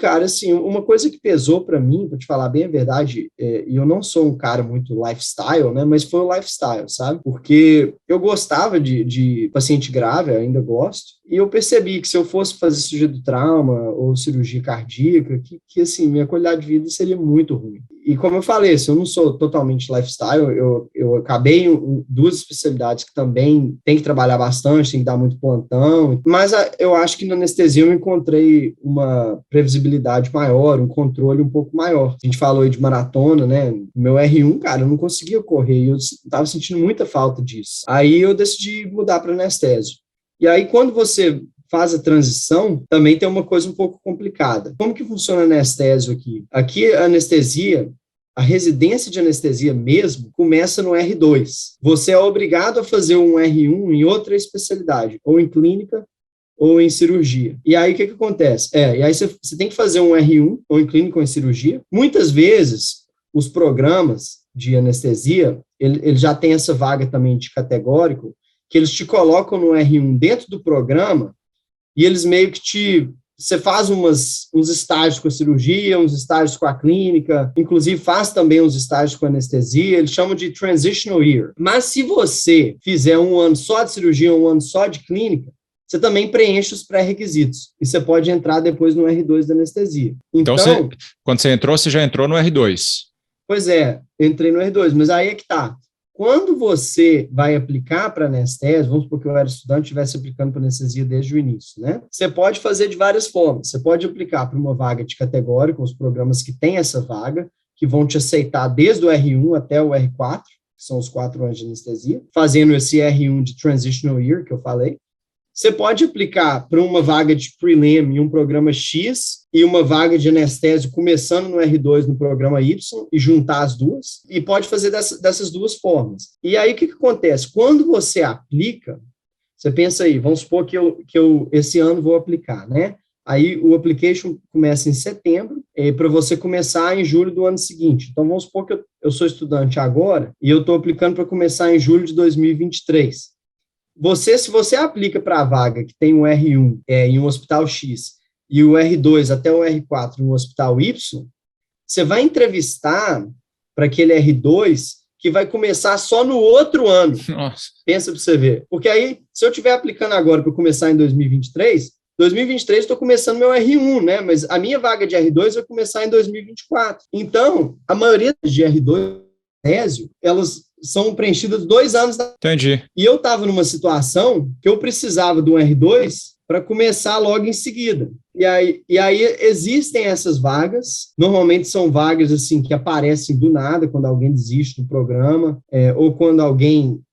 cara, assim, uma coisa que pesou para mim, para te falar bem a verdade, e eu não sou um cara muito lifestyle, né, mas foi o lifestyle, sabe? Porque eu gostava de paciente grave, eu ainda gosto, e eu percebi que se eu fosse fazer cirurgia do trauma ou cirurgia cardíaca, que assim, minha qualidade de vida seria muito ruim. E como eu falei, assim, eu não sou totalmente lifestyle, eu acabei em duas especialidades que também tem que trabalhar bastante, tem que dar muito plantão, mas eu acho que na anestesia eu encontrei uma previsibilidade maior, um controle um pouco maior. A gente falou aí de maratona, né? Meu R1, cara, eu não conseguia correr, e eu estava sentindo muita falta disso. Aí eu decidi mudar para anestésio. E aí, quando você faz a transição, também tem uma coisa um pouco complicada. Como que funciona a anestésio aqui? Aqui, a anestesia, a residência de anestesia mesmo, começa no R2. Você é obrigado a fazer um R1 em outra especialidade, ou em clínica, ou em cirurgia. E aí, o que acontece? E aí você tem que fazer um R1, ou em clínica ou em cirurgia. Muitas vezes, os programas de anestesia, ele já tem essa vaga também de categórico, que eles te colocam no R1 dentro do programa, e eles meio que você faz uns estágios com a cirurgia, uns estágios com a clínica, inclusive faz também uns estágios com a anestesia, eles chamam de transitional year. Mas se você fizer um ano só de cirurgia, um ano só de clínica, você também preenche os pré-requisitos, e você pode entrar depois no R2 da anestesia. Então quando você entrou, você já entrou no R2. Pois é, entrei no R2, mas aí é que tá. Quando você vai aplicar para anestésio, vamos supor que eu era estudante e estivesse aplicando para anestesia desde o início, né? Você pode fazer de várias formas. Você pode aplicar para uma vaga de categórico, os programas que têm essa vaga, que vão te aceitar desde o R1 até o R4, que são os 4 anos de anestesia, fazendo esse R1 de transitional year, que eu falei. Você pode aplicar para uma vaga de prelim em um programa X e uma vaga de anestésio começando no R2 no programa Y e juntar as duas, e pode fazer dessas duas formas. E aí, o que acontece? Quando você aplica, você pensa aí, vamos supor que eu esse ano vou aplicar, né? Aí o application começa em setembro, para você começar em julho do ano seguinte. Então, vamos supor que eu sou estudante agora e eu estou aplicando para começar em julho de 2023. Se você aplica para a vaga que tem o R1 em um hospital X e o R2 até o R4 em um hospital Y, você vai entrevistar para aquele R2 que vai começar só no outro ano. Nossa. Pensa para você ver. Porque aí, se eu estiver aplicando agora para começar em 2023 estou começando meu R1, né? Mas a minha vaga de R2 vai começar em 2024. Então, a maioria de R2, elas são preenchidas 2 anos. Entendi. E eu estava numa situação que eu precisava do R2 para começar logo em seguida. E aí existem essas vagas, normalmente são vagas assim que aparecem do nada, quando alguém desiste do programa, ou quando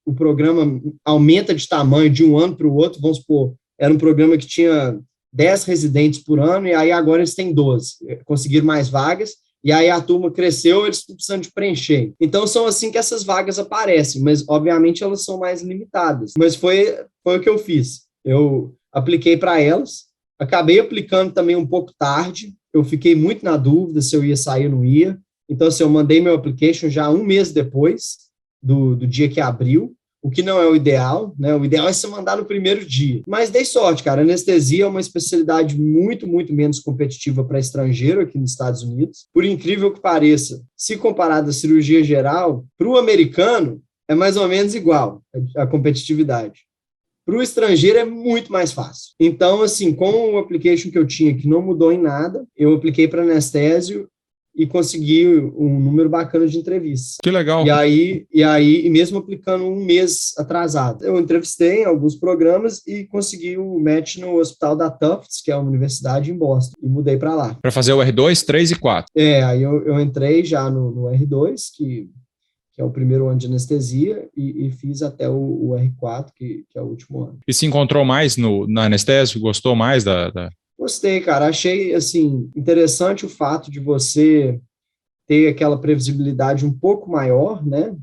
o programa aumenta de tamanho de um ano para o outro, vamos supor, era um programa que tinha 10 residentes por ano, e aí agora eles têm 12, conseguiram mais vagas, e aí a turma cresceu, eles estão precisando de preencher. Então, são assim que essas vagas aparecem, mas, obviamente, elas são mais limitadas. Mas foi o que eu fiz. Eu apliquei para elas, acabei aplicando também um pouco tarde, eu fiquei muito na dúvida se eu ia sair ou não ia. Então, assim, eu mandei meu application já 1 mês depois do dia que abriu, o que não é o ideal, né? O ideal é você mandar no primeiro dia. Mas dei sorte, cara. Anestesia é uma especialidade muito, muito menos competitiva para estrangeiro aqui nos Estados Unidos. Por incrível que pareça, se comparado à cirurgia geral, para o americano é mais ou menos igual a competitividade. Para o estrangeiro é muito mais fácil. Então, assim, com o application que eu tinha, que não mudou em nada, eu apliquei para anestésio e consegui um número bacana de entrevistas. Que legal. E mesmo aplicando 1 mês atrasado. Eu entrevistei em alguns programas e consegui o match no hospital da Tufts, que é uma universidade em Boston, e mudei para lá. Para fazer o R2, 3 e 4. Aí eu entrei já no R2, que é o primeiro ano de anestesia, e fiz até o R4, que é o último ano. E se encontrou mais na anestésio? Gostou mais da... Gostei, cara. Achei, assim, interessante o fato de você ter aquela previsibilidade um pouco maior, né?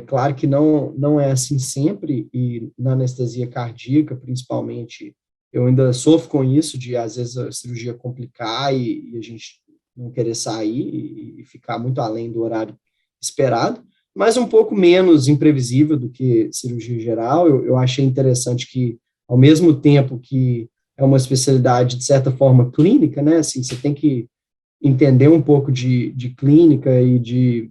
Claro que não é assim sempre, e na anestesia cardíaca, principalmente, eu ainda sofro com isso, de, às vezes, a cirurgia complicar e a gente não querer sair e ficar muito além do horário esperado, mas um pouco menos imprevisível do que cirurgia geral. Eu achei interessante que, ao mesmo tempo que é uma especialidade, de certa forma, clínica, né? Assim, você tem que entender um pouco de clínica e de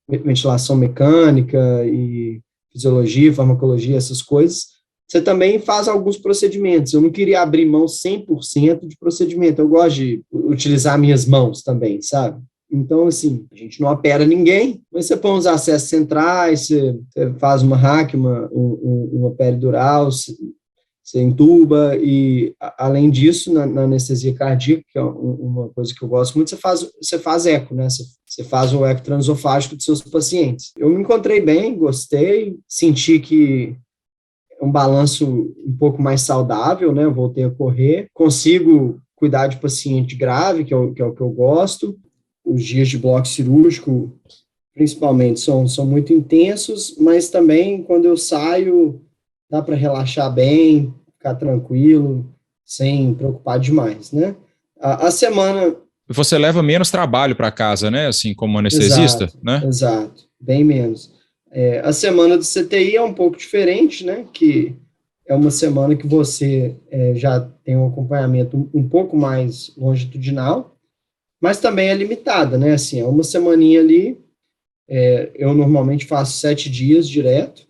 ventilação mecânica e fisiologia, farmacologia, essas coisas. Você também faz alguns procedimentos. Eu não queria abrir mão 100% de procedimento. Eu gosto de utilizar minhas mãos também, sabe? Então, assim, a gente não opera ninguém, mas você põe os acessos centrais, você faz uma hack, uma peridural, você entuba e, além disso, na anestesia cardíaca, que é uma coisa que eu gosto muito, você faz eco, né? Você faz o eco transesofágico dos seus pacientes. Eu me encontrei bem, gostei, senti que é um balanço um pouco mais saudável, né? Eu voltei a correr, consigo cuidar de paciente grave, que é o que eu gosto. Os dias de bloco cirúrgico, principalmente, são muito intensos, mas também, quando eu saio, dá para relaxar bem, ficar tranquilo, sem preocupar demais, né? A semana... Você leva menos trabalho para casa, né? Assim, como anestesista, Exato, né? exato, bem menos. A semana do CTI é um pouco diferente, né? Que é uma semana que você já tem um acompanhamento um pouco mais longitudinal, mas também é limitada, né? Assim, é uma semaninha ali, eu normalmente faço 7 dias direto,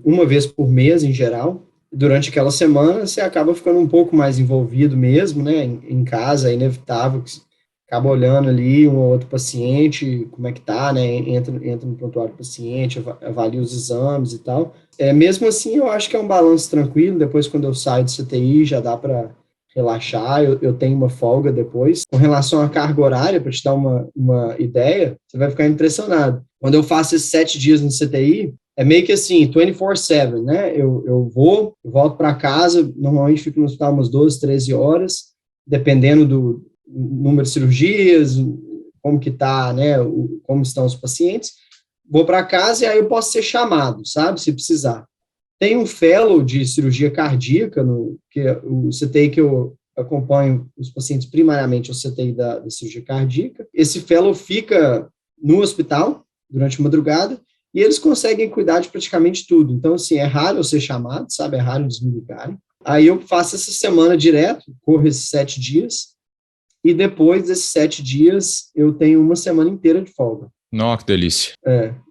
uma vez por mês em geral. Durante aquela semana, você acaba ficando um pouco mais envolvido mesmo, né? Em casa, é inevitável que você acaba olhando ali um ou outro paciente, como é que tá, né? Entra no prontuário do paciente, avalia os exames e tal. Mesmo assim, eu acho que é um balanço tranquilo. Depois, quando eu saio do CTI, já dá para relaxar, eu tenho uma folga depois. Com relação à carga horária, para te dar uma ideia, você vai ficar impressionado. Quando eu faço esses 7 dias no CTI, é meio que assim, 24/7, né? Eu volto para casa, normalmente fico no hospital umas 12, 13 horas, dependendo do número de cirurgias, como que tá, né? Como estão os pacientes. Vou para casa e aí eu posso ser chamado, sabe? Se precisar. Tem um fellow de cirurgia cardíaca, que é o CTI que eu acompanho os pacientes primariamente, é o CTI da cirurgia cardíaca. Esse fellow fica no hospital durante a madrugada e eles conseguem cuidar de praticamente tudo. Então, assim, é raro eu ser chamado, sabe? É raro eles me ligarem. Aí eu faço essa semana direto, corro esses 7 dias, e depois desses 7 dias eu tenho uma semana inteira de folga. Nossa, que delícia.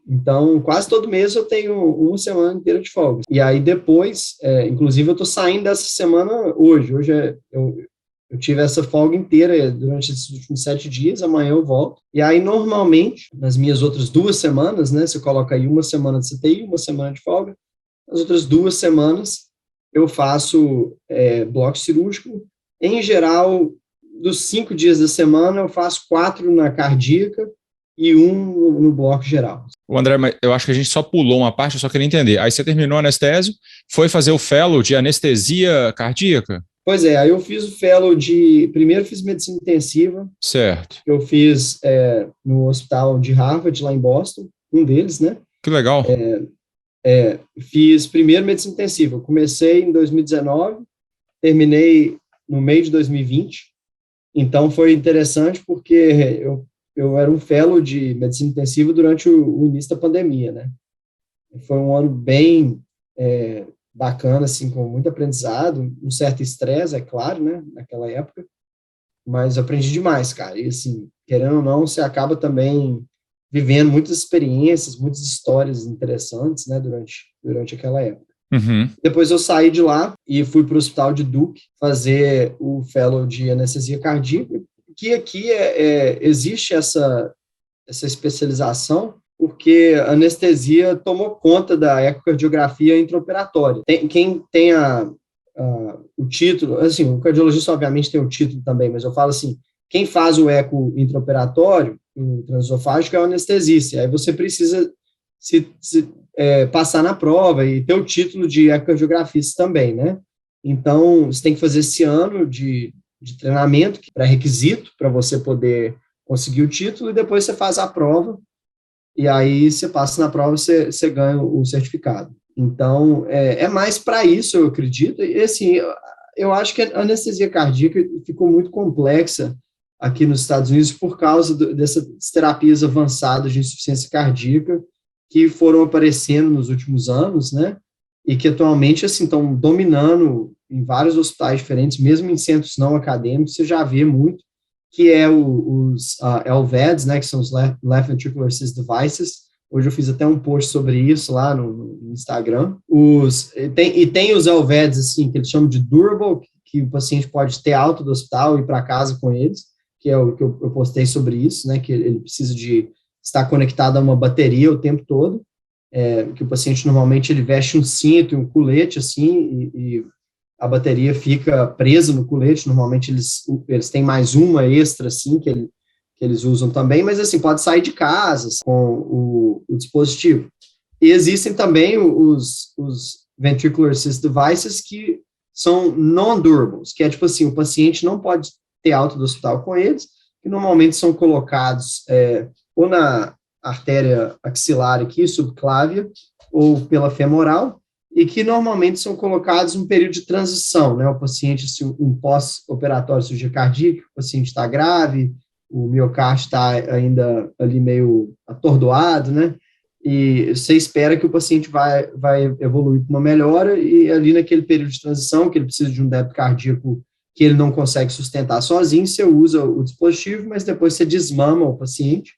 Então, quase todo mês eu tenho uma semana inteira de folga. E aí depois, inclusive eu estou saindo dessa semana hoje. Hoje eu tive essa folga inteira durante esses últimos 7 dias, amanhã eu volto. E aí, normalmente, nas minhas outras 2 semanas, né, você coloca aí uma semana de CTI, uma semana de folga, as outras 2 semanas eu faço bloco cirúrgico. Em geral, dos 5 dias da semana, eu faço 4 na cardíaca e 1 no bloco geral. O André, eu acho que a gente só pulou uma parte, eu só queria entender. Aí você terminou o anestésio, foi fazer o fellow de anestesia cardíaca? Pois é, aí eu fiz o fellow primeiro fiz medicina intensiva. Certo. Eu fiz no hospital de Harvard, lá em Boston, um deles, né? Que legal. Fiz primeiro medicina intensiva. Eu comecei em 2019, terminei no meio de 2020. Então foi interessante porque eu era um fellow de medicina intensiva durante o início da pandemia, né? Foi um ano bem bacana, assim, com muito aprendizado, um certo estresse, é claro, né, naquela época, mas eu aprendi demais, cara, e assim, querendo ou não, você acaba também vivendo muitas experiências, muitas histórias interessantes, né, durante aquela época. Uhum. Depois eu saí de lá e fui para o hospital de Duke fazer o fellow de anestesia cardíaca, que aqui existe essa especialização, porque a anestesia tomou conta da ecocardiografia intraoperatória. Quem tem o título, assim, o cardiologista obviamente tem o título também, mas eu falo assim, quem faz o eco intraoperatório, o transesofágico, é o anestesista. Aí você precisa passar na prova e ter o título de ecocardiografista também, né? Então, você tem que fazer esse ano de treinamento, que é pré-requisito para você poder conseguir o título, e depois você faz a prova, e aí você passa na prova, você ganha o certificado. Então, é mais para isso, eu acredito, e assim, eu acho que a anestesia cardíaca ficou muito complexa aqui nos Estados Unidos por causa dessas terapias avançadas de insuficiência cardíaca que foram aparecendo nos últimos anos, né? e que atualmente, assim, estão dominando em vários hospitais diferentes, mesmo em centros não acadêmicos, você já vê muito, que é os LVADs, né, que são os Left Ventricular Assist Devices. Hoje eu fiz até um post sobre isso lá no Instagram. Tem os LVADs, assim, que eles chamam de durable, que o paciente pode ter alta do hospital e ir para casa com eles, que é o que eu postei sobre isso, né, que ele precisa de estar conectado a uma bateria o tempo todo, que o paciente normalmente ele veste um cinto e um colete, assim, e a bateria fica presa no colete, normalmente eles têm mais uma extra, assim, que eles usam também, mas, assim, pode sair de casa com o dispositivo. E existem também os Ventricular Assist Devices que são non-durables, que é tipo assim, o paciente não pode ter alta do hospital com eles, que normalmente são colocados ou na artéria axilar aqui, subclávia, ou pela femoral, e que normalmente são colocados em um período de transição, né? O paciente, um pós-operatório de cirurgia cardíaca, o paciente está grave, o miocárdio está ainda ali meio atordoado, né? E você espera que o paciente vai evoluir para uma melhora, e ali naquele período de transição, que ele precisa de um débito cardíaco que ele não consegue sustentar sozinho, você usa o dispositivo, mas depois você desmama o paciente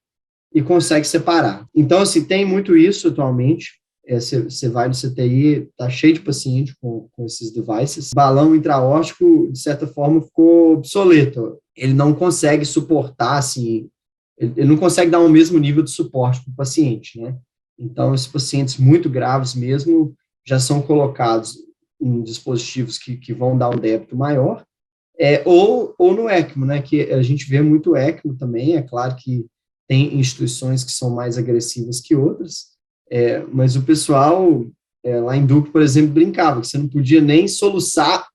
e consegue separar. Então, assim, tem muito isso atualmente. Você vai no CTI, tá cheio de paciente com esses devices. Balão intraórtico, de certa forma, ficou obsoleto. Ele não consegue suportar, assim, ele não consegue dar o mesmo nível de suporte para o paciente, né? Então, esses pacientes muito graves mesmo já são colocados em dispositivos que vão dar um débito maior, ou no ECMO, né? Que a gente vê muito ECMO também, é claro que tem instituições que são mais agressivas que outras, mas o pessoal lá em Duke, por exemplo, brincava que você não podia nem soluçar,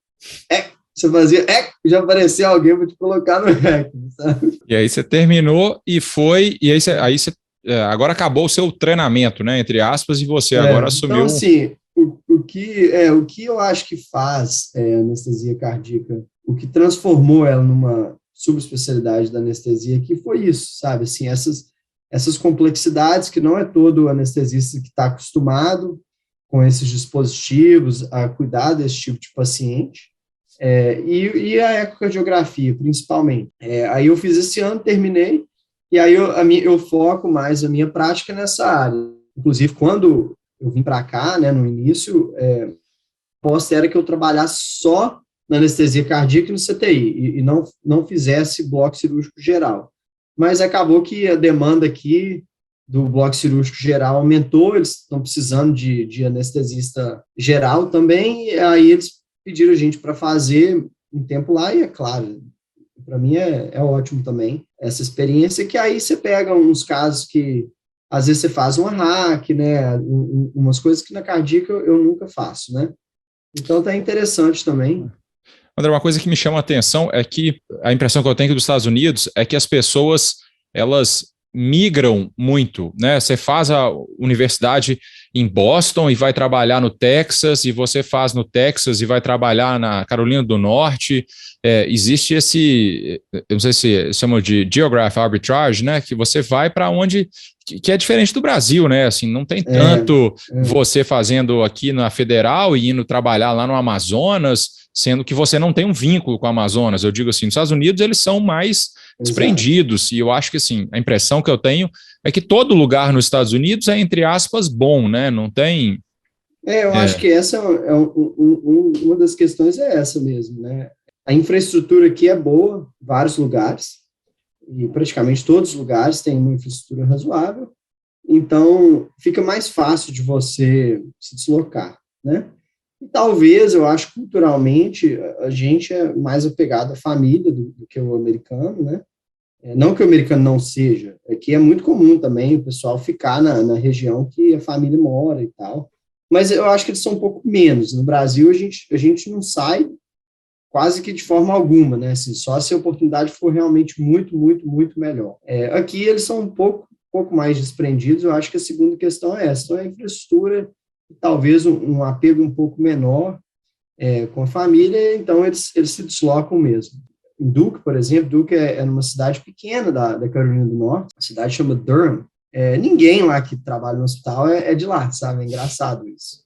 você fazia, já apareceu alguém para te colocar no ECMO, sabe? E aí você terminou e foi, e aí você agora acabou o seu treinamento, né, entre aspas, e você agora assumiu... Então, assim, o que eu acho que faz anestesia cardíaca, o que transformou ela numa subespecialidade da anestesia, que foi isso, sabe, assim, essas complexidades que não é todo anestesista que está acostumado com esses dispositivos, a cuidar desse tipo de paciente, e a ecocardiografia, principalmente. Aí eu fiz esse ano, terminei, e aí eu foco mais a minha prática nessa área. Inclusive, quando eu vim para cá, né, no início, a proposta era que eu trabalhasse só na anestesia cardíaca e no CTI, e não fizesse bloco cirúrgico geral. Mas acabou que a demanda aqui do bloco cirúrgico geral aumentou, eles estão precisando de anestesista geral também, e aí eles pediram a gente para fazer um tempo lá, e é claro, para mim é ótimo também essa experiência, que aí você pega uns casos que às vezes você faz uma hack, né, umas coisas que na cardíaca eu nunca faço, né, então tá interessante também. André, uma coisa que me chama a atenção é que a impressão que eu tenho dos Estados Unidos é que as pessoas, elas migram muito, né? Você faz a universidade em Boston e vai trabalhar no Texas, e você faz no Texas e vai trabalhar na Carolina do Norte. Existe esse, eu não sei se chama de geographic arbitrage, né? Que você vai para onde que é diferente do Brasil, né? Assim, não tem tanto você fazendo aqui na Federal e indo trabalhar lá no Amazonas, sendo que você não tem um vínculo com o Amazonas. Eu digo assim, nos Estados Unidos eles são mais desprendidos, e eu acho que assim, a impressão que eu tenho é que todo lugar nos Estados Unidos é, entre aspas, bom, né? Não tem... Eu acho que essa uma das questões é essa mesmo, né? A infraestrutura aqui é boa, vários lugares, e praticamente todos os lugares têm uma infraestrutura razoável, então fica mais fácil de você se deslocar, né? E talvez, eu acho, culturalmente, a gente é mais apegado à família do que o americano, né? Não que o americano não seja, é que é muito comum também o pessoal ficar na região que a família mora e tal, mas eu acho que eles são um pouco menos. No Brasil, a gente não sai quase que de forma alguma, né? Assim, só se a oportunidade for realmente muito, muito, muito melhor. Aqui eles são um pouco mais desprendidos, eu acho que a segunda questão é essa, então a infraestrutura, talvez um apego um pouco menor com a família, então eles se deslocam mesmo. Em Duke, por exemplo, Duke é numa cidade pequena da Carolina do Norte, a cidade chama Durham. Ninguém lá que trabalha no hospital é de lá, sabe? É engraçado isso.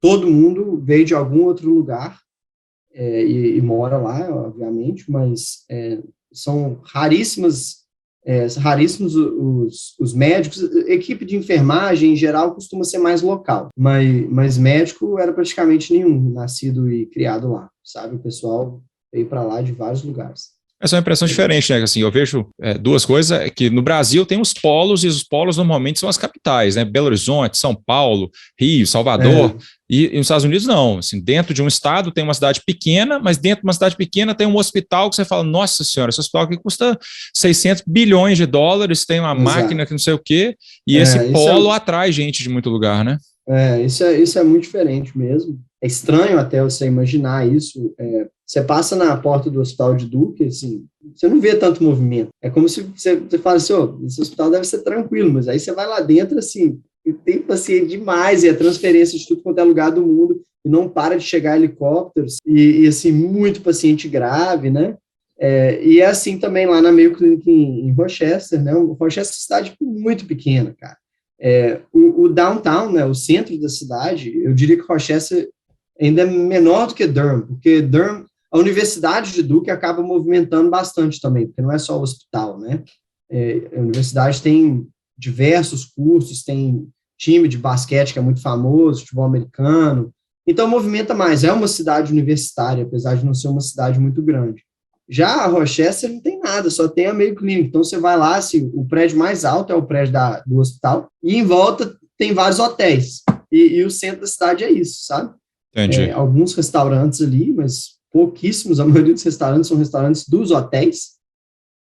todo mundo veio de algum outro lugar e mora lá, obviamente, mas são raríssimos os médicos. Equipe de enfermagem, em geral, costuma ser mais local, mas médico era praticamente nenhum nascido e criado lá, sabe? O pessoal veio para lá de vários lugares. Essa é uma impressão diferente, né? Assim, eu vejo duas coisas, é que no Brasil tem os polos, e os polos normalmente são as capitais, né? Belo Horizonte, São Paulo, Rio, Salvador, e nos Estados Unidos não. Assim, dentro de um estado tem uma cidade pequena, mas dentro de uma cidade pequena tem um hospital que você fala, nossa senhora, esse hospital aqui custa 600 bilhões de dólares, tem uma máquina que não sei o quê, e esse polo atrai gente de muito lugar, né? Isso é muito diferente mesmo. É estranho até você imaginar isso. Você passa na porta do hospital de Duke, assim, você não vê tanto movimento. É como se você fala assim, esse hospital deve ser tranquilo, mas aí você vai lá dentro, assim, e tem paciente demais, e a transferência de tudo quanto é lugar do mundo, e não para de chegar helicópteros, e assim, muito paciente grave, né? E é assim também lá na Mayo Clinic em Rochester, né? Rochester é uma cidade muito pequena, cara. O downtown, né, o centro da cidade, eu diria que Rochester ainda é menor do que Durham, porque Durham, a Universidade de Duke acaba movimentando bastante também, porque não é só o hospital, né? A universidade tem diversos cursos, tem time de basquete que é muito famoso, futebol americano, então movimenta mais. É uma cidade universitária, apesar de não ser uma cidade muito grande. Já a Rochester não tem nada, só tem a Mayo Clinic. Então, você vai lá, assim, o prédio mais alto é o prédio do hospital, e em volta tem vários hotéis. E o centro da cidade é isso, sabe? Entendi. Alguns restaurantes ali, mas pouquíssimos. A maioria dos restaurantes são restaurantes dos hotéis.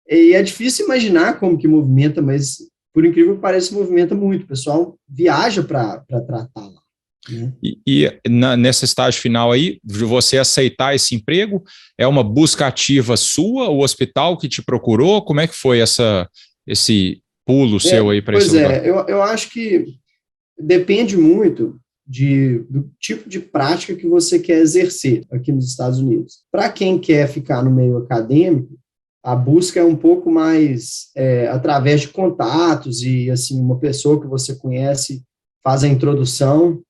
E é difícil imaginar como que movimenta, mas, por incrível que pareça, movimenta muito. O pessoal viaja para tratar lá. Nesse estágio final aí, de você aceitar esse emprego, é uma busca ativa sua, o hospital que te procurou? Como é que foi esse pulo seu aí para esse lugar? Eu acho que depende muito do tipo de prática que você quer exercer aqui nos Estados Unidos. Para quem quer ficar no meio acadêmico, a busca é um pouco mais através de contatos e, assim, uma pessoa que você conhece faz a introdução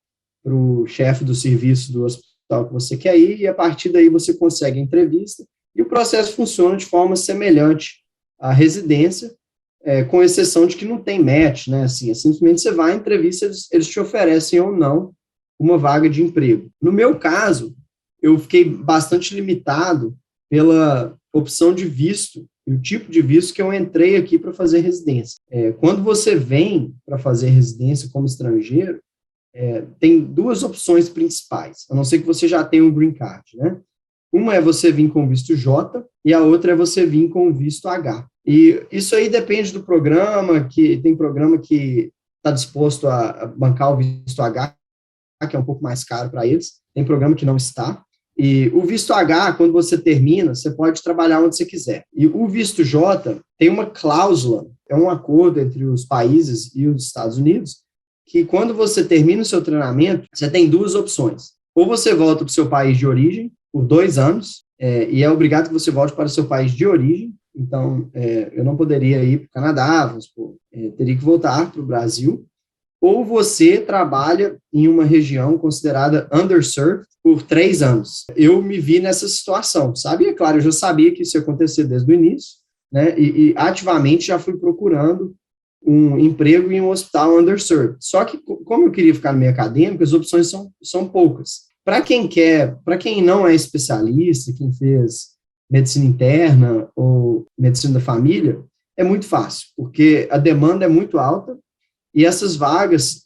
para o chefe do serviço do hospital que você quer ir, e a partir daí você consegue a entrevista, e o processo funciona de forma semelhante à residência, com exceção de que não tem match, né? Assim, simplesmente você vai à entrevista, eles te oferecem ou não uma vaga de emprego. No meu caso, eu fiquei bastante limitado pela opção de visto e o tipo de visto que eu entrei aqui para fazer residência. Quando você vem para fazer residência como estrangeiro, tem duas opções principais, a não ser que você já tenha um green card, né? Uma é você vir com visto J e a outra é você vir com visto H. E isso aí depende do programa, que tem programa que está disposto a bancar o visto H, que é um pouco mais caro para eles, tem programa que não está. E o visto H, quando você termina, você pode trabalhar onde você quiser. E o visto J tem uma cláusula, é um acordo entre os países e os Estados Unidos, que quando você termina o seu treinamento, você tem duas opções. Ou você volta para o seu país de origem por 2 anos, e é obrigado que você volte para o seu país de origem. Então, eu não poderia ir para o Canadá, teria que voltar para o Brasil. Ou você trabalha em uma região considerada underserved por 3 anos. Eu me vi nessa situação, sabe? É claro, eu já sabia que isso ia acontecer desde o início, né? E ativamente já fui procurando um emprego em um hospital underserved. Só que, como eu queria ficar no meio acadêmico, as opções são poucas. Para quem não é especialista, quem fez medicina interna ou medicina da família, é muito fácil, porque a demanda é muito alta e essas vagas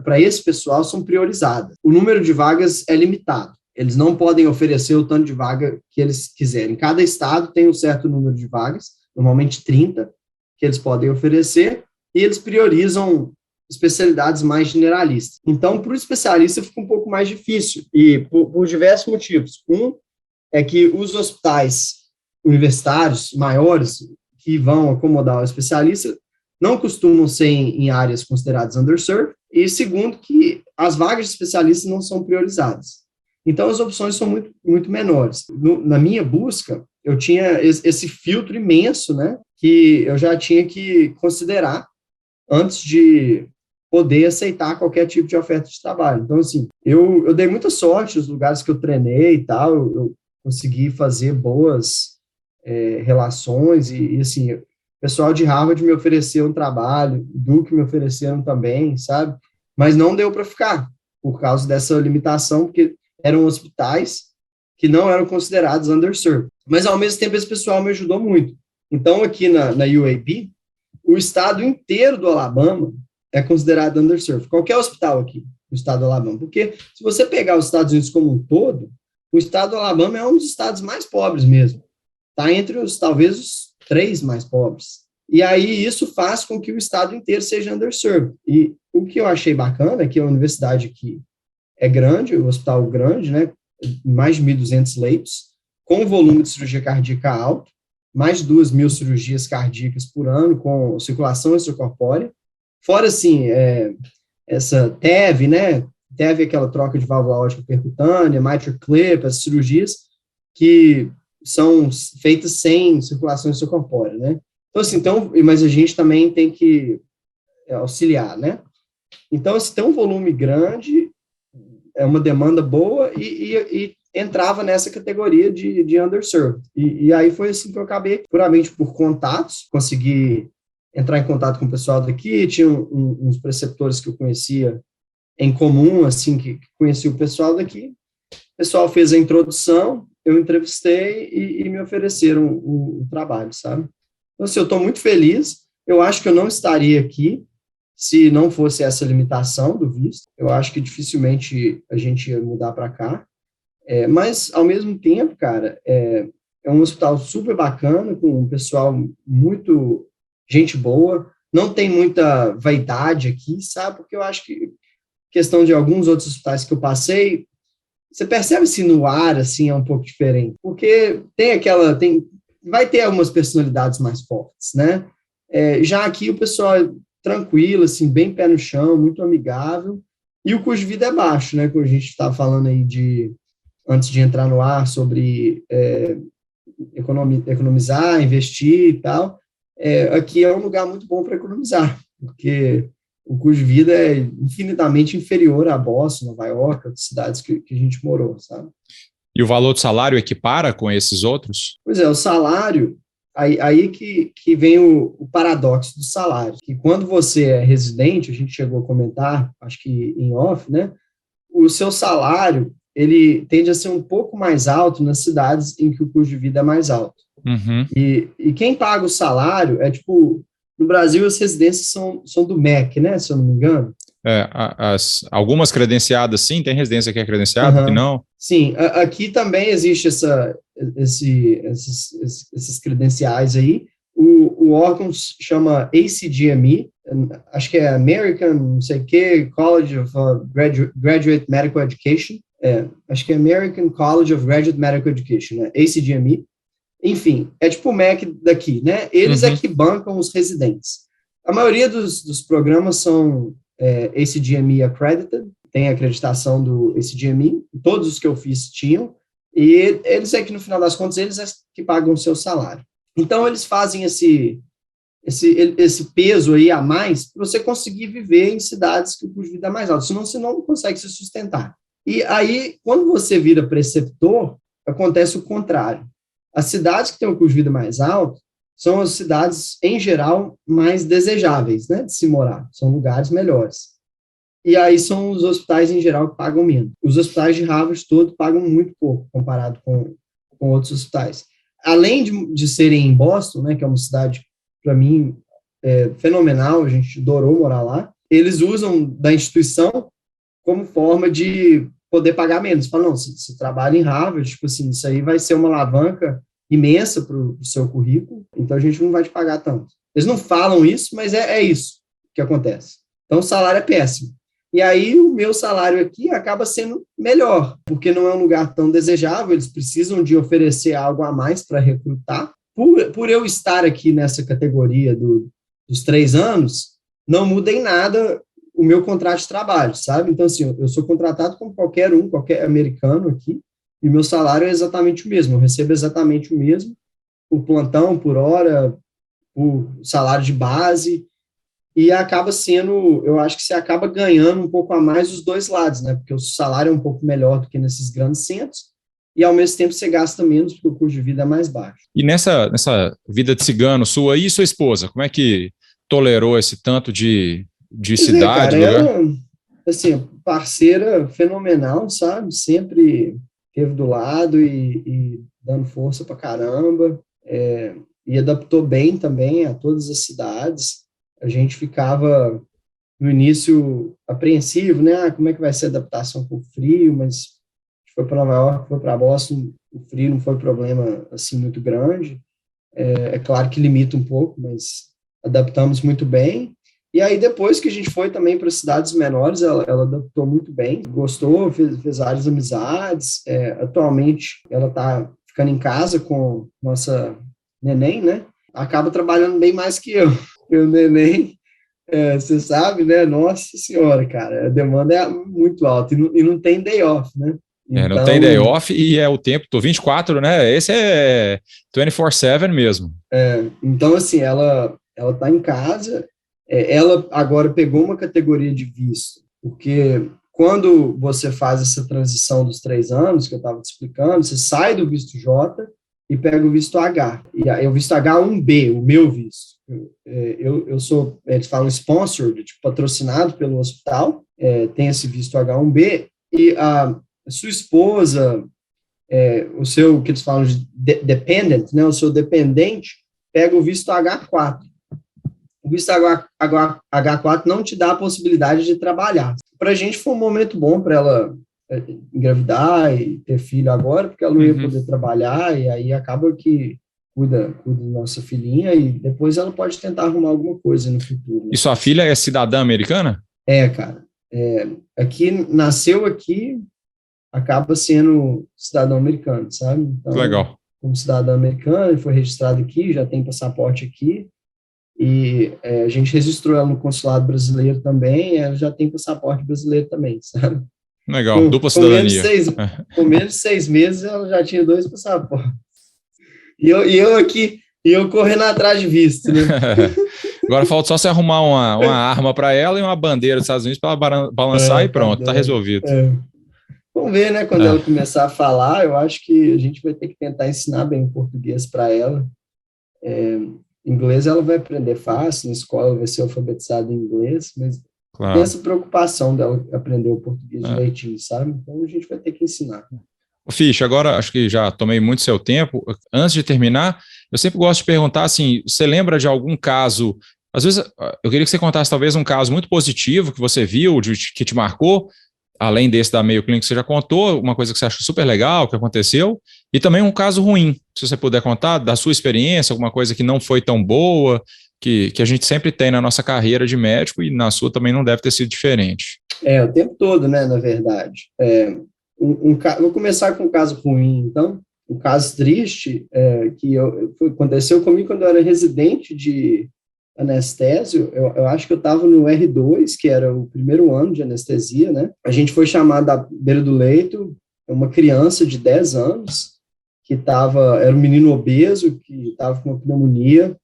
para esse pessoal são priorizadas. O número de vagas é limitado. Eles não podem oferecer o tanto de vaga que eles quiserem. Cada estado tem um certo número de vagas, normalmente 30, que eles podem oferecer, e eles priorizam especialidades mais generalistas. Então, para o especialista fica um pouco mais difícil, e por diversos motivos. Um é que os hospitais universitários maiores que vão acomodar o especialista não costumam ser em áreas consideradas underserved, e segundo, que as vagas de especialistas não são priorizadas. Então, as opções são muito, muito menores. Na minha busca, eu tinha esse filtro imenso, né, que eu já tinha que considerar antes de poder aceitar qualquer tipo de oferta de trabalho. Então, assim, eu dei muita sorte nos lugares que eu treinei e tal, eu consegui fazer boas relações e, assim, o pessoal de Harvard me ofereceu um trabalho, Duke me ofereceram também, sabe? Mas não deu para ficar, por causa dessa limitação, porque eram hospitais que não eram considerados underserved. Mas, ao mesmo tempo, esse pessoal me ajudou muito. Então, aqui na UAB, o estado inteiro do Alabama é considerado underserved. Qualquer hospital aqui no estado do Alabama. Porque se você pegar os Estados Unidos como um todo, o estado do Alabama é um dos estados mais pobres mesmo. Está entre talvez, os 3 mais pobres. E aí isso faz com que o estado inteiro seja underserved. E o que eu achei bacana é que a universidade aqui é grande, o hospital grande, né, mais de 1.200 leitos, com volume de cirurgia cardíaca alto, mais de 2.000 cirurgias cardíacas por ano, com circulação extracorpórea. Fora, assim, essa TEV, né? TEV é aquela troca de válvula aórtica percutânea, mitral clip, as cirurgias que são feitas sem circulação extracorpórea, né? Então, assim, mas a gente também tem que auxiliar, né? Então, assim, tem um volume grande, é uma demanda boa e entrava nessa categoria de underserved. E aí foi assim que eu acabei, puramente por contatos, consegui entrar em contato com o pessoal daqui, tinha uns preceptores que eu conhecia em comum, assim, que conhecia o pessoal daqui. O pessoal fez a introdução, eu entrevistei e me ofereceram o trabalho, sabe? Então, assim, eu estou muito feliz, eu acho que eu não estaria aqui se não fosse essa limitação do visto, eu acho que dificilmente a gente ia mudar para cá, mas, ao mesmo tempo, cara, é um hospital super bacana, com um pessoal muito gente boa, não tem muita vaidade aqui, sabe? Porque eu acho que, questão de alguns outros hospitais que eu passei, você percebe se no ar, assim, é um pouco diferente, porque vai ter algumas personalidades mais fortes, né? Já aqui o pessoal é tranquilo, assim, bem pé no chão, muito amigável, e o custo de vida é baixo, né? Como a gente estava falando aí antes de entrar no ar, sobre economizar, investir e tal, aqui é um lugar muito bom para economizar, porque o custo de vida é infinitamente inferior a Boston, Nova York, outras cidades que a gente morou, sabe? E o valor do salário equipara com esses outros? Pois é, o salário, aí que vem o paradoxo do salário, que quando você é residente, a gente chegou a comentar, acho que em off, né, o seu salário, ele tende a ser um pouco mais alto nas cidades em que o custo de vida é mais alto. Uhum. E quem paga o salário tipo, no Brasil as residências são do MEC, né, se eu não me engano. Algumas credenciadas, sim, tem residência que é credenciada, que não. Sim, aqui também existe esses credenciais aí. O órgão chama ACGME, acho que é American, não sei o que, College of Graduate Medical Education, acho que é American College of Graduate Medical Education, né? ACGME. Enfim, é tipo o MEC daqui, né? Eles é que bancam os residentes. A maioria dos programas são ACGME accredited, tem a acreditação do ACGME, todos os que eu fiz tinham, e eles é que, no final das contas, eles é que pagam o seu salário. Então, eles fazem esse peso aí a mais para você conseguir viver em cidades que o custo de vida é mais alto, senão você não consegue se sustentar. E aí, quando você vira preceptor, acontece o contrário. As cidades que têm o custo de vida mais alto são as cidades, em geral, mais desejáveis, né, de se morar, são lugares melhores. E aí são os hospitais, em geral, que pagam menos. Os hospitais de Harvard todo pagam muito pouco, comparado com outros hospitais. Além de serem em Boston, né, que é uma cidade, para mim, fenomenal, a gente adorou morar lá, eles usam da instituição como forma de poder pagar menos. Falam, não, se trabalha em Harvard, tipo assim, isso aí vai ser uma alavanca imensa para o seu currículo, então a gente não vai te pagar tanto. Eles não falam isso, mas é isso que acontece. Então o salário é péssimo. E aí o meu salário aqui acaba sendo melhor, porque não é um lugar tão desejável, eles precisam de oferecer algo a mais para recrutar. Por eu estar aqui nessa categoria dos 3 anos, não muda em nada o meu contrato de trabalho, sabe? Então, assim, eu sou contratado como qualquer americano aqui, e o meu salário é exatamente o mesmo, eu recebo exatamente o mesmo, por plantão, por hora, por salário de base, e acaba sendo, eu acho que você acaba ganhando um pouco a mais dos dois lados, né? Porque o salário é um pouco melhor do que nesses grandes centros, e ao mesmo tempo você gasta menos porque o custo de vida é mais baixo. E nessa vida de cigano sua e sua esposa, como é que tolerou esse tanto de Pois é, cidade, cara, lugar? ela, assim, parceira fenomenal, sabe? Sempre esteve do lado e dando força pra caramba, e adaptou bem também a todas as cidades. A gente ficava no início apreensivo, né? Ah, como é que vai ser a adaptação com o frio? Mas a gente foi para Nova York, foi para Boston, o frio não foi problema assim muito grande. É claro que limita um pouco, mas adaptamos muito bem. E aí depois que a gente foi também para cidades menores, ela adaptou muito bem, gostou, fez várias amizades. Atualmente ela está ficando em casa com nossa neném, né? Acaba trabalhando bem mais que eu. E o neném, você sabe, né? Nossa Senhora, cara, a demanda é muito alta e não tem day off, né? Não tem day Então, off e é o tempo, tô 24, né? Esse é 24/7 mesmo. então assim, ela tá em casa, ela agora pegou uma categoria de visto, porque quando você faz essa transição dos 3 anos, que eu estava te explicando, você sai do visto J e pega o visto H. E aí, o visto H1B, o meu visto. Eu sou, eles falam sponsored, tipo, patrocinado pelo hospital, tem esse visto H1B, e a sua esposa, o seu, que eles falam de dependent, né, o seu dependente, pega o visto H4. O visto H4 não te dá a possibilidade de trabalhar. Para a gente foi um momento bom para ela engravidar e ter filho agora, porque ela não ia poder trabalhar, e aí acaba que cuida da nossa filhinha, e depois ela pode tentar arrumar alguma coisa no futuro. Né? E sua filha é cidadã americana? Cara. Aqui, nasceu aqui, acaba sendo cidadão americano, sabe? Então, Legal. como cidadão americano, ele foi registrado aqui, já tem passaporte aqui, e a gente registrou ela no consulado brasileiro também, ela já tem passaporte brasileiro também, sabe? Legal, dupla Com menos de cidadania. com menos de 6 meses, ela já tinha 2 passaportes. Eu aqui, eu correndo atrás de visto, né? Agora falta só você arrumar uma arma para ela e uma bandeira dos Estados Unidos para ela balançar e pronto, tá resolvido. Vamos ver, né? Quando ela começar a falar, eu acho que a gente vai ter que tentar ensinar bem o português para ela. Inglês ela vai aprender fácil, na escola ela vai ser alfabetizada em inglês, mas tem essa preocupação dela aprender o português direitinho, sabe? Então a gente vai ter que ensinar. Fish, agora acho que já tomei muito seu tempo. Antes de terminar, eu sempre gosto de perguntar assim, você lembra de algum caso, às vezes eu queria que você contasse talvez um caso muito positivo que você viu, que te marcou, além desse da Mayo Clinic que você já contou, uma coisa que você achou super legal, que aconteceu, e também um caso ruim, se você puder contar da sua experiência, alguma coisa que não foi tão boa, que a gente sempre tem na nossa carreira de médico e na sua também não deve ter sido diferente. O tempo todo, né, na verdade. Vou começar com um caso ruim, então. Um caso triste que aconteceu comigo quando eu era residente de anestésio. Eu acho que eu estava no R2, que era o primeiro ano de anestesia, né? A gente foi chamado à beira do leito, uma criança de 10 anos, que era um menino obeso, que estava com uma pneumonia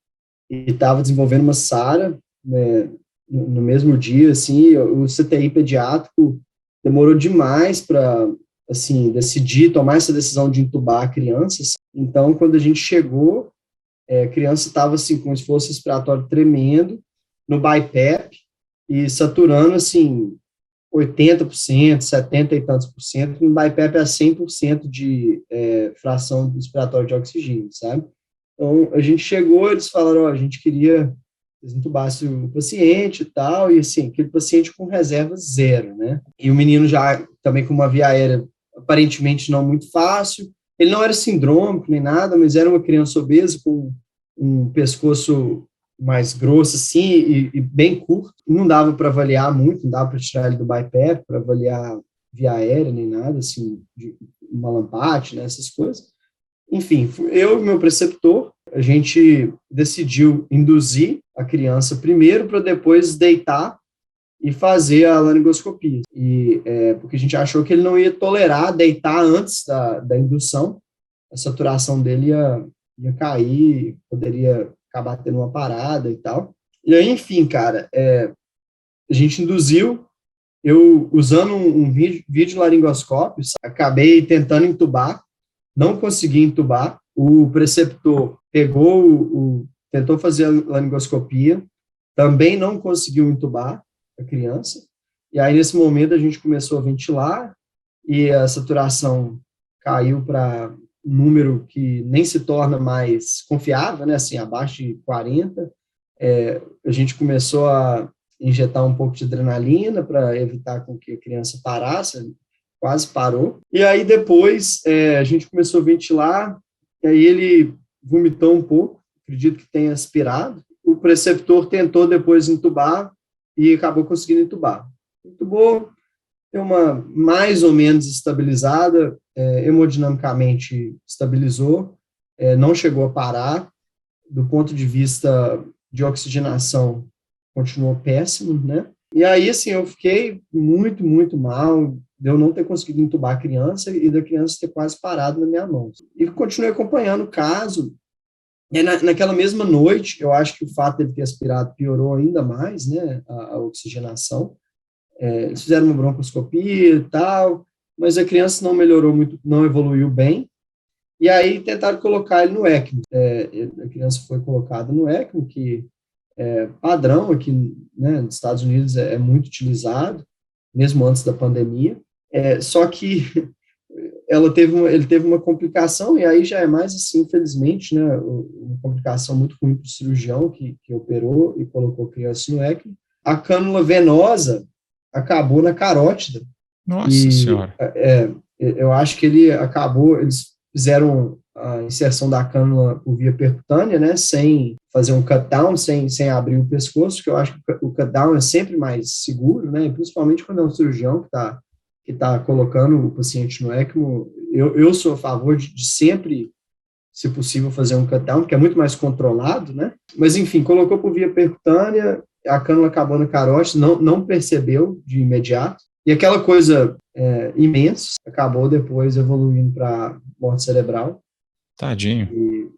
e estava desenvolvendo uma SARA, né, no mesmo dia, assim. O CTI pediátrico demorou demais para, assim, tomar essa decisão de entubar a criança. Então, quando a gente chegou, a criança estava, assim, com esforço respiratório tremendo, no BiPAP, e saturando, assim, 80%, 70 e tantos por cento, no BiPAP a 100% de fração respiratória de oxigênio, sabe? Então, a gente chegou, eles falaram, a gente queria que eles entubassem o paciente e tal, e assim, aquele paciente com reserva zero, né? E o menino já também com uma via aérea aparentemente não muito fácil. Ele não era sindrômico nem nada, mas era uma criança obesa com um pescoço mais grosso assim e bem curto. Não dava para avaliar muito, não dava para tirar ele do BiPAP, para avaliar via aérea nem nada, assim, de uma lampate, né, essas coisas. Enfim, eu e meu preceptor, a gente decidiu induzir a criança primeiro para depois deitar e fazer a laringoscopia. Porque a gente achou que ele não ia tolerar deitar antes da indução, a saturação dele ia cair, poderia acabar tendo uma parada e tal. E aí, enfim, cara, a gente induziu, eu usando um vídeo laringoscópio, acabei tentando entubar, não consegui entubar, o preceptor tentou fazer a laringoscopia, também não conseguiu entubar a criança, e aí nesse momento a gente começou a ventilar, e a saturação caiu para um número que nem se torna mais confiável, né, assim, abaixo de 40, a gente começou a injetar um pouco de adrenalina para evitar com que a criança parasse, quase parou. E aí depois a gente começou a ventilar, e aí ele vomitou um pouco, acredito que tenha aspirado. O preceptor tentou depois entubar e acabou conseguindo entubar. Entubou, deu uma mais ou menos estabilizada, hemodinamicamente estabilizou, não chegou a parar. Do ponto de vista de oxigenação, continuou péssimo, né? E aí, assim, eu fiquei muito, muito mal, de eu não ter conseguido entubar a criança e da criança ter quase parado na minha mão. E continuei acompanhando o caso. E naquela mesma noite, eu acho que o fato de ele ter aspirado piorou ainda mais, né, a oxigenação. Eles fizeram uma broncoscopia e tal, mas a criança não melhorou muito, não evoluiu bem. E aí tentaram colocar ele no ECMO. A criança foi colocada no ECMO, que é padrão aqui, né, nos Estados Unidos é muito utilizado, mesmo antes da pandemia. Só que ele teve uma complicação, e aí já é mais assim, infelizmente, né, uma complicação muito ruim para o cirurgião que operou e colocou a criança no ECMO. A cânula venosa acabou na carótida. Nossa Senhora. Eu acho que eles fizeram a inserção da cânula por via percutânea, né, sem fazer um cut down, sem abrir o pescoço, que eu acho que o cut down é sempre mais seguro, né, principalmente quando é um cirurgião que tá colocando o paciente no ECMO. Eu sou a favor de sempre, se possível, fazer um cut down, porque é muito mais controlado, né, mas enfim, colocou por via percutânea, a cânula acabou na carótida, não percebeu de imediato, e aquela coisa imensa acabou depois evoluindo para morte cerebral. Tadinho. E,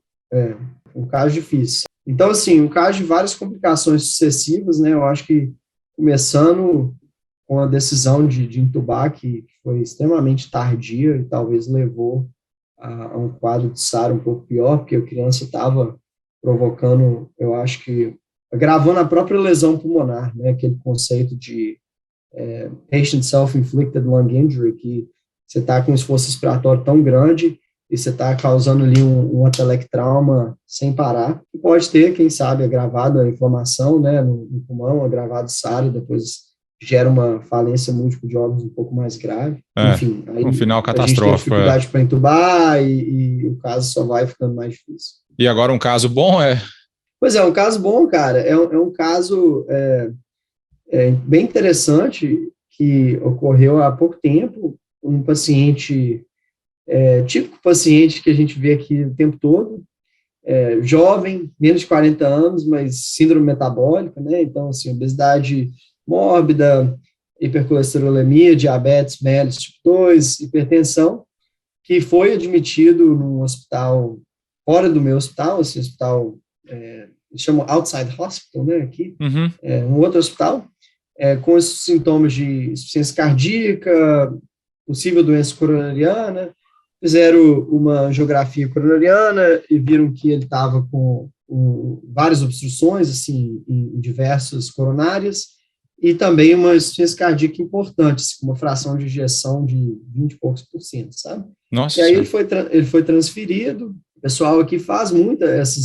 um caso difícil. Então, assim, um caso de várias complicações sucessivas, né? Eu acho que começando com a decisão de entubar, que foi extremamente tardia e talvez levou a um quadro de SARA um pouco pior, porque a criança estava provocando, eu acho que, agravando a própria lesão pulmonar, né? Aquele conceito de patient self-inflicted lung injury, que você está com um esforço respiratório tão grande e você está causando ali um atelectrauma sem parar, que pode ter, quem sabe, agravado a inflamação, né, no pulmão, agravado SARA, depois gera uma falência múltipla de órgãos um pouco mais grave. Enfim, aí um final a gente tem dificuldade para entubar e o caso só vai ficando mais difícil. E agora um caso bom Pois é, um caso bom, cara, é um caso bem interessante que ocorreu há pouco tempo, um paciente, típico paciente que a gente vê aqui o tempo todo, jovem, menos de 40 anos, mas síndrome metabólica, né? Então, assim, obesidade mórbida, hipercolesterolemia, diabetes mellitus tipo 2, hipertensão, que foi admitido num hospital, fora do meu hospital, esse hospital, eles chamam Outside Hospital, né, aqui, um outro hospital, com esses sintomas de insuficiência cardíaca, possível doença coronariana, fizeram uma angiografia coronariana e viram que ele estava com várias obstruções, assim, em diversas coronárias, e também uma insuficiência cardíaca importante, assim, com uma fração de ejeção de 20 e poucos %, sabe? Nossa. E aí ele foi transferido. O pessoal aqui faz muita essa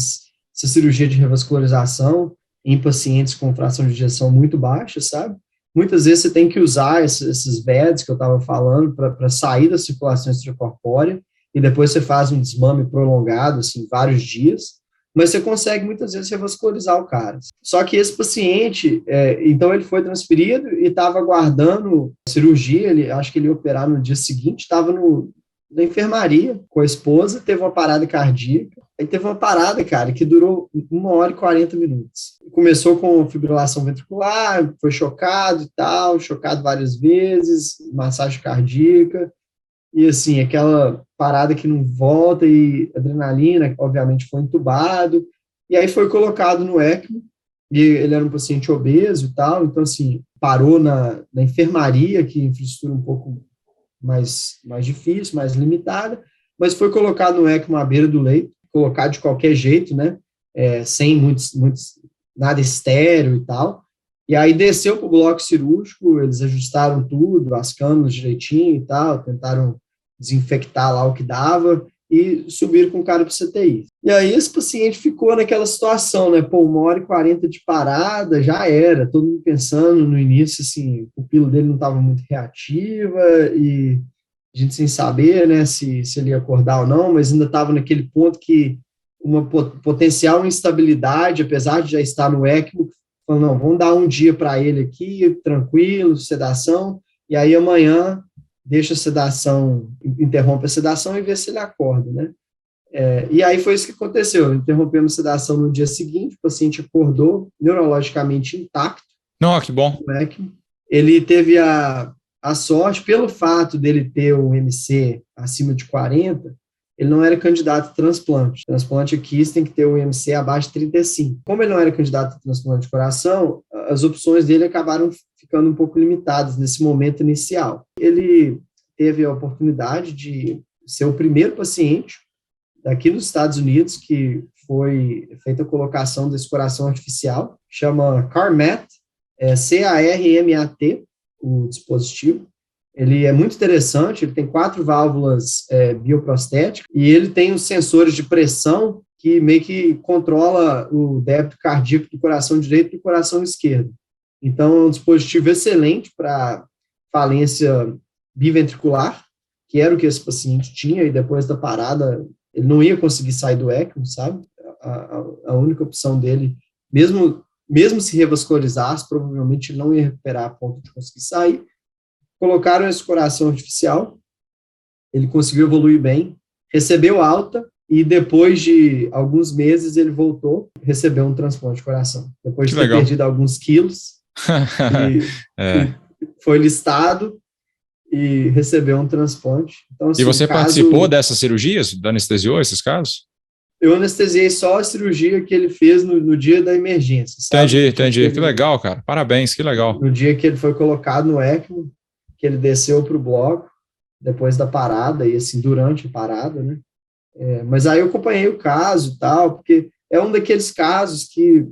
cirurgia de revascularização em pacientes com fração de ejeção muito baixa, sabe? Muitas vezes você tem que usar esses beds que eu estava falando para sair da circulação extracorpórea, e depois você faz um desmame prolongado, assim, vários dias, mas você consegue muitas vezes revascularizar o cara. Só que esse paciente, então ele foi transferido e estava aguardando cirurgia, acho que ele ia operar no dia seguinte, estava na enfermaria com a esposa, teve uma parada cardíaca, aí teve uma parada, cara, que durou 1h40. Começou com fibrilação ventricular, foi chocado e tal, chocado várias vezes, massagem cardíaca, e assim, aquela parada que não volta, e adrenalina, obviamente foi entubado, e aí foi colocado no ECMO, e ele era um paciente obeso e tal, então, assim, parou na enfermaria, que é infraestrutura um pouco mais difícil, mais limitada, mas foi colocado no ECMO à beira do leito, colocado de qualquer jeito, né, sem nada estéreo e tal, e aí desceu para o bloco cirúrgico, eles ajustaram tudo, as câmeras direitinho e tal, tentaram desinfectar lá o que dava, e subiram com o cara para o CTI. E aí esse paciente ficou naquela situação, né, pô, 1h40 de parada, já era, todo mundo pensando no início, assim, o pupila dele não estava muito reativa, e a gente sem saber, né, se ele ia acordar ou não, mas ainda estava naquele ponto que uma potencial instabilidade, apesar de já estar no ECMO, falando, não, vamos dar um dia para ele aqui, tranquilo, sedação, e aí amanhã deixa a sedação, interrompe a sedação e vê se ele acorda, né? E aí foi isso que aconteceu, interrompemos a sedação no dia seguinte, o paciente acordou neurologicamente intacto. Não, que bom. Ele teve a sorte, pelo fato dele ter um MC acima de 40, ele não era candidato a transplante. Transplante aqui, você tem que ter o MC abaixo de 35. Como ele não era candidato a transplante de coração, as opções dele acabaram ficando um pouco limitadas nesse momento inicial. Ele teve a oportunidade de ser o primeiro paciente daqui nos Estados Unidos que foi feita a colocação desse coração artificial, chama CARMAT, CARMAT, o dispositivo. Ele é muito interessante, ele tem 4 válvulas bioprostéticas e ele tem os sensores de pressão que meio que controla o débito cardíaco do coração direito e do coração esquerdo. Então, é um dispositivo excelente para falência biventricular, que era o que esse paciente tinha, e depois da parada, ele não ia conseguir sair do ECMO, sabe? A única opção dele, mesmo se revascularizasse, provavelmente ele não ia recuperar a ponto de conseguir sair. Colocaram esse coração artificial, ele conseguiu evoluir bem, recebeu alta, e depois de alguns meses ele voltou, recebeu um transplante de coração. Depois de ter perdido alguns quilos, foi listado e recebeu um transplante. Então, assim, e você participou dessas cirurgias? Anestesiou esses casos? Eu anestesiei só a cirurgia que ele fez no dia da emergência. Sabe? Entendi. Que legal, cara. Parabéns, que legal. No dia que ele foi colocado no ECMO, que ele desceu para o bloco, depois da parada, e assim, durante a parada, né? Mas aí eu acompanhei o caso e tal, porque é um daqueles casos que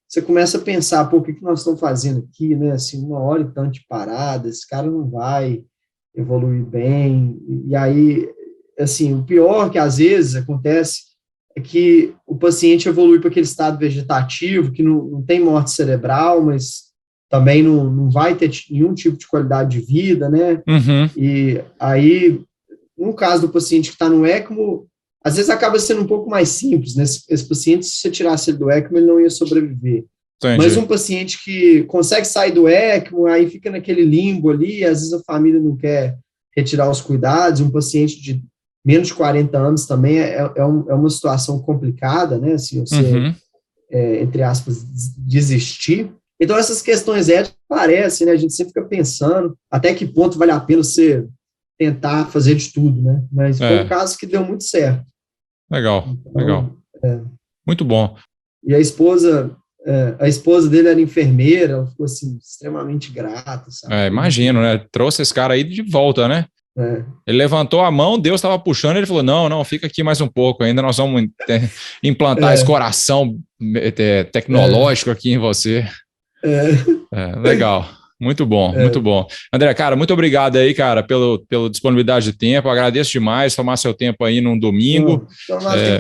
você começa a pensar, pô, o que nós estamos fazendo aqui, né? Assim, 1 hora e tanto de parada, esse cara não vai evoluir bem. E aí, assim, o pior que às vezes acontece é que o paciente evolui para aquele estado vegetativo, que não tem morte cerebral, mas também não vai ter nenhum tipo de qualidade de vida, né? Uhum. E aí, no caso do paciente que está no ECMO, às vezes acaba sendo um pouco mais simples, né? Esse paciente, se você tirasse ele do ECMO, ele não ia sobreviver. Entendi. Mas um paciente que consegue sair do ECMO, aí fica naquele limbo ali, às vezes a família não quer retirar os cuidados, um paciente de menos de 40 anos também é uma situação complicada, né? Assim, você, entre aspas, desistir. Então, essas questões éticas aparecem, né? A gente sempre fica pensando até que ponto vale a pena você tentar fazer de tudo, né? Mas foi um caso que deu muito certo. Legal, então, legal. Muito bom. E a esposa dele era enfermeira, ela ficou, assim, extremamente grata, sabe? Imagino, né? Trouxe esse cara aí de volta, né? Ele levantou a mão, Deus estava puxando, ele falou, não, fica aqui mais um pouco, ainda nós vamos implantar esse coração tecnológico aqui em você. Legal. Muito bom, muito bom. André, cara, muito obrigado aí, cara, pela disponibilidade de tempo. Agradeço demais tomar seu tempo aí num domingo.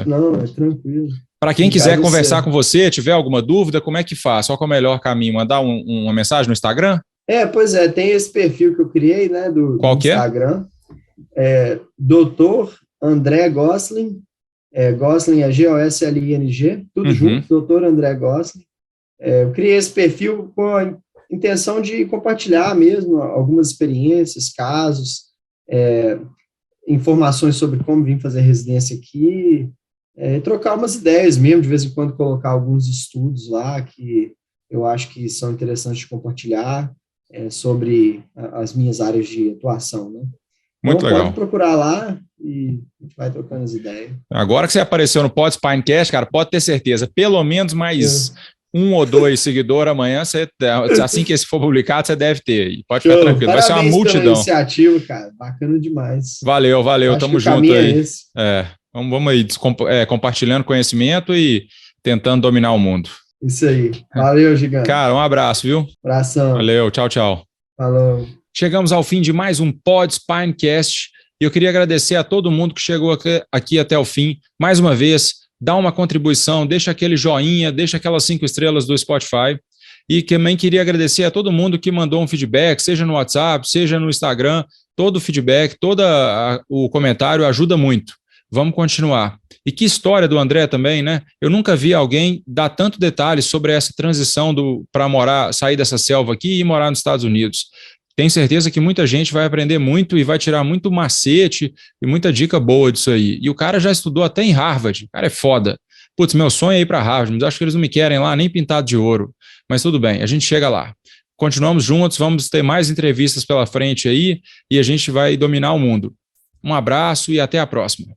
Não, é tranquilo. Para quem quiser conversar com você, tiver alguma dúvida, como é que faz? Qual que é o melhor caminho? Mandar uma mensagem no Instagram? Pois é, tem esse perfil que eu criei, né, do Instagram. Dr. André Gosling. Gosling é Gosling, tudo junto, Dr. André Gosling. Eu criei esse perfil com a intenção de compartilhar mesmo algumas experiências, casos, informações sobre como vim fazer residência aqui, trocar umas ideias mesmo, de vez em quando colocar alguns estudos lá que eu acho que são interessantes de compartilhar sobre as minhas áreas de atuação, né? Muito legal. Pode procurar lá e a gente vai trocando as ideias. Agora que você apareceu no Pod Spinecast, cara, pode ter certeza, pelo menos mais 1 ou 2 seguidores amanhã, assim que esse for publicado, você deve ter. E pode ficar Show. tranquilo, vai ser uma Parabéns multidão. pela iniciativa, cara. Bacana demais. Valeu, Acho tamo que o junto caminho aí. é esse. Vamos aí compartilhando conhecimento e tentando dominar o mundo. Isso aí. Valeu, gigante. Cara, um abraço, viu? Abração. Valeu, tchau, tchau. Falou. Chegamos ao fim de mais um Pod Spinecast e eu queria agradecer a todo mundo que chegou aqui até o fim. Mais uma vez, dá uma contribuição, deixa aquele joinha, deixa aquelas 5 estrelas do Spotify. E também queria agradecer a todo mundo que mandou um feedback, seja no WhatsApp, seja no Instagram. Todo o feedback, o comentário ajuda muito. Vamos continuar. E que história do André também, né? Eu nunca vi alguém dar tanto detalhes sobre essa transição para sair dessa selva aqui e morar nos Estados Unidos. Tenho certeza que muita gente vai aprender muito e vai tirar muito macete e muita dica boa disso aí. E o cara já estudou até em Harvard. O cara é foda. Putz, meu sonho é ir para Harvard, mas acho que eles não me querem lá nem pintado de ouro. Mas tudo bem, a gente chega lá. Continuamos juntos, vamos ter mais entrevistas pela frente aí e a gente vai dominar o mundo. Um abraço e até a próxima.